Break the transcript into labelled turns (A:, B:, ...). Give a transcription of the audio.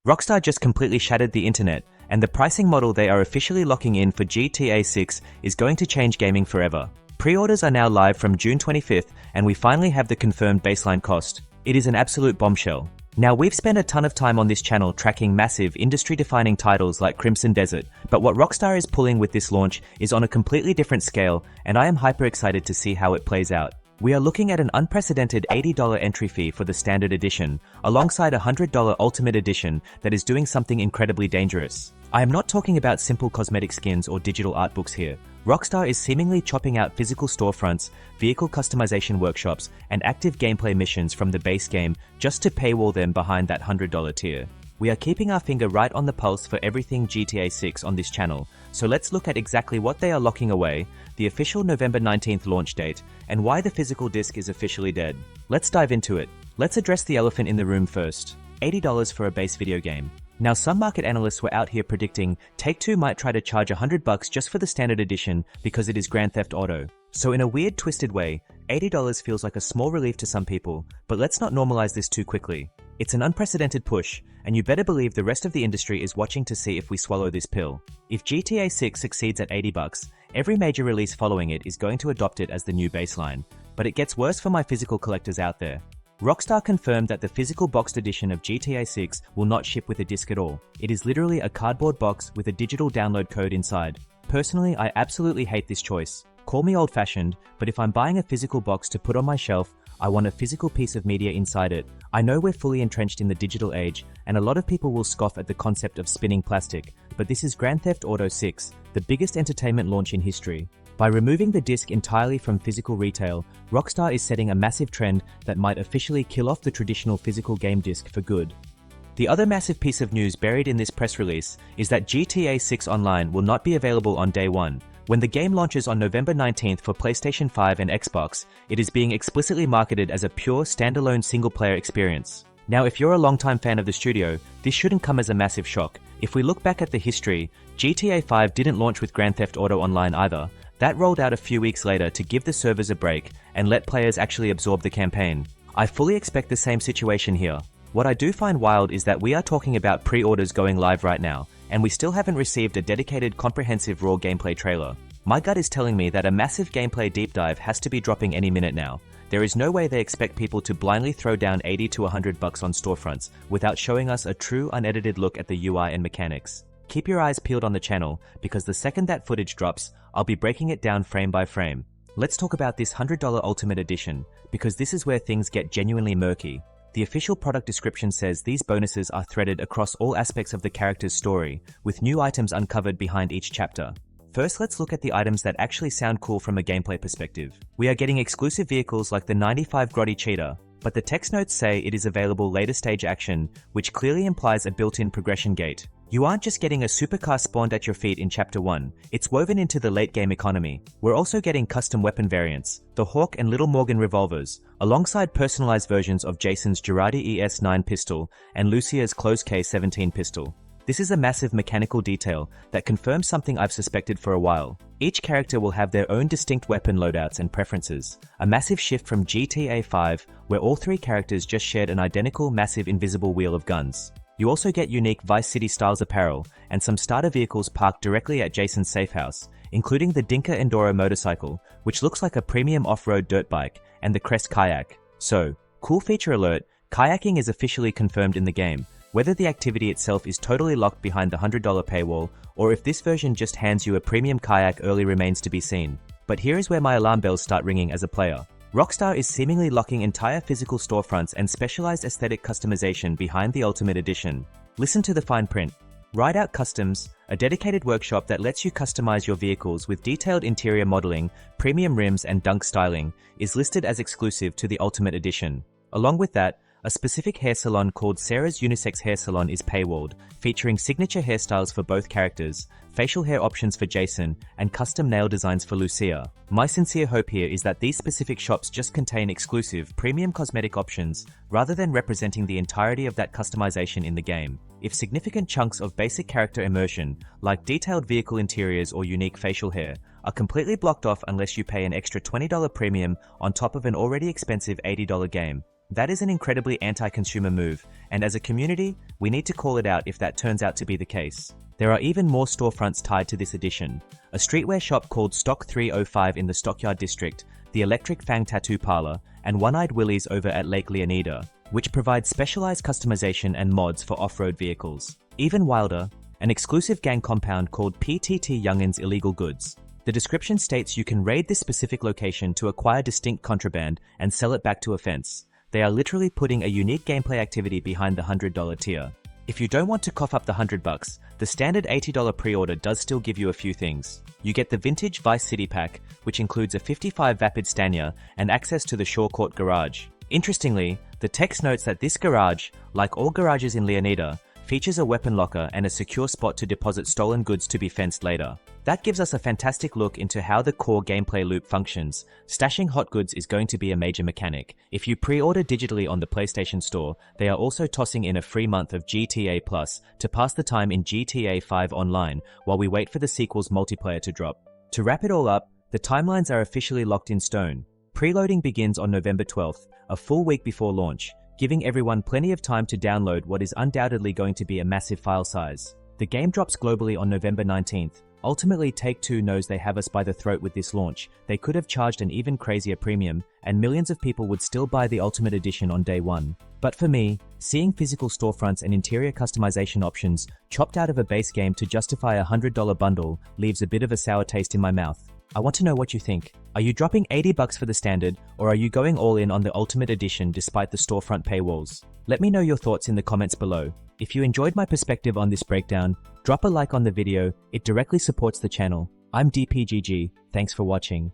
A: Rockstar just completely shattered the internet, and the pricing model they are officially locking in for GTA 6 is going to change gaming forever. Pre-orders are now live from June 25th, and we finally have the confirmed baseline cost. It is an absolute bombshell. Now, we've spent a ton of time on this channel tracking massive, industry-defining titles like Crimson Desert, but what Rockstar is pulling with this launch is on a completely different scale, and I am hyper excited to see how it plays out. We are looking at an unprecedented $80 entry fee for the Standard Edition, alongside a $100 Ultimate Edition that is doing something incredibly dangerous. I am not talking about simple cosmetic skins or digital art books here. Rockstar is seemingly chopping out physical storefronts, vehicle customization workshops, and active gameplay missions from the base game just to paywall them behind that $100 tier. We are keeping our finger right on the pulse for everything GTA 6 on this channel, so let's look at exactly what they are locking away, the official November 19th launch date, and why the physical disc is officially dead. Let's dive into it. Let's address the elephant in the room first. $80 for a base video game. Now, some market analysts were out here predicting Take-Two might try to charge $100 just for the Standard Edition because it is Grand Theft Auto. So in a weird, twisted way, $80 feels like a small relief to some people, but let's not normalize this too quickly. It's an unprecedented push, and you better believe the rest of the industry is watching to see if we swallow this pill. If GTA 6 succeeds at $80, every major release following it is going to adopt it as the new baseline. But it gets worse for my physical collectors out there. Rockstar confirmed that the physical boxed edition of GTA 6 will not ship with a disc at all. It is literally a cardboard box with a digital download code inside. Personally, I absolutely hate this choice. Call me old-fashioned, but if I'm buying a physical box to put on my shelf, I want a physical piece of media inside it. I know we're fully entrenched in the digital age, and a lot of people will scoff at the concept of spinning plastic, but this is Grand Theft Auto 6, the biggest entertainment launch in history. By removing the disc entirely from physical retail, Rockstar is setting a massive trend that might officially kill off the traditional physical game disc for good. The other massive piece of news buried in this press release is that GTA 6 Online will not be available on day one. When the game launches on November 19th for PlayStation 5 and Xbox, it is being explicitly marketed as a pure standalone single-player experience. Now, if you're a longtime fan of the studio, this shouldn't come as a massive shock. If we look back at the history, GTA 5 didn't launch with Grand Theft Auto Online either. That rolled out a few weeks later to give the servers a break and let players actually absorb the campaign. I fully expect the same situation here. What I do find wild is that we are talking about pre-orders going live right now, and we still haven't received a dedicated comprehensive raw gameplay trailer. My gut is telling me that a massive gameplay deep dive has to be dropping any minute now. There is no way they expect people to blindly throw down $80 to $100 on storefronts without showing us a true unedited look at the UI and mechanics. Keep your eyes peeled on the channel, because the second that footage drops, I'll be breaking it down frame by frame. Let's talk about this $100 Ultimate Edition, because this is where things get genuinely murky. The official product description says these bonuses are threaded across all aspects of the character's story, with new items uncovered behind each chapter. First, let's look at the items that actually sound cool from a gameplay perspective. We are getting exclusive vehicles like the 95 Grotti Cheeta, but the text notes say it is available later stage action, which clearly implies a built-in progression gate. You aren't just getting a supercar spawned at your feet in Chapter 1, it's woven into the late game economy. We're also getting custom weapon variants, the Hawk and Little Morgan revolvers, alongside personalized versions of Jason's Girardi ES9 pistol and Lucia's Close K17 pistol. This is a massive mechanical detail that confirms something I've suspected for a while. Each character will have their own distinct weapon loadouts and preferences, a massive shift from GTA 5, where all three characters just shared an identical massive invisible wheel of guns. You also get unique Vice City styles apparel and some starter vehicles parked directly at Jason's safe house, including the Dinka Enduro motorcycle, which looks like a premium off-road dirt bike, and the Crest kayak. So, cool feature alert, kayaking is officially confirmed in the game. Whether the activity itself is totally locked behind the $100 paywall, or if this version just hands you a premium kayak early remains to be seen. But here is where my alarm bells start ringing as a player. Rockstar is seemingly locking entire physical storefronts and specialized aesthetic customization behind the Ultimate Edition. Listen to the fine print. Ride Out Customs, a dedicated workshop that lets you customize your vehicles with detailed interior modeling, premium rims and dunk styling, is listed as exclusive to the Ultimate Edition. Along with that, a specific hair salon called Sarah's Unisex Hair Salon is paywalled, featuring signature hairstyles for both characters, facial hair options for Jason, and custom nail designs for Lucia. My sincere hope here is that these specific shops just contain exclusive, premium cosmetic options, rather than representing the entirety of that customization in the game. If significant chunks of basic character immersion, like detailed vehicle interiors or unique facial hair, are completely blocked off unless you pay an extra $20 premium on top of an already expensive $80 game, That is an incredibly anti-consumer move, and as a community, we need to call it out if that turns out to be the case. There are even more storefronts tied to this edition. A streetwear shop called Stock 305 in the Stockyard District, the electric Fang Tattoo Parlor, and One-Eyed Willie's over at Lake Leonida, which provides specialized customization and mods for off-road vehicles. Even wilder, an exclusive gang compound called PTT Youngin's Illegal Goods. The description states you can raid this specific location to acquire distinct contraband and sell it back to a fence. They are literally putting a unique gameplay activity behind the $100 tier. If you don't want to cough up the $100, the standard $80 pre-order does still give you a few things. You get the vintage Vice City pack, which includes a 55 Vapid Stania and access to the Shorecourt garage. Interestingly, the text notes that this garage, like all garages in Leonida, features a weapon locker and a secure spot to deposit stolen goods to be fenced later. That gives us a fantastic look into how the core gameplay loop functions. Stashing hot goods is going to be a major mechanic. If you pre-order digitally on the PlayStation Store, they are also tossing in a free month of GTA Plus to pass the time in GTA 5 online while we wait for the sequel's multiplayer to drop. To wrap it all up, the timelines are officially locked in stone. Preloading begins on November 12th, a full week before launch, giving everyone plenty of time to download what is undoubtedly going to be a massive file size. The game drops globally on November 19th. Ultimately, Take-Two knows they have us by the throat with this launch. They could have charged an even crazier premium, and millions of people would still buy the Ultimate Edition on day one. But for me, seeing physical storefronts and interior customization options chopped out of a base game to justify a $100 bundle leaves a bit of a sour taste in my mouth. I want to know what you think. Are you dropping $80 for the standard, or are you going all in on the Ultimate Edition despite the storefront paywalls? Let me know your thoughts in the comments below. If you enjoyed my perspective on this breakdown, drop a like on the video, it directly supports the channel. I'm DPGG, thanks for watching.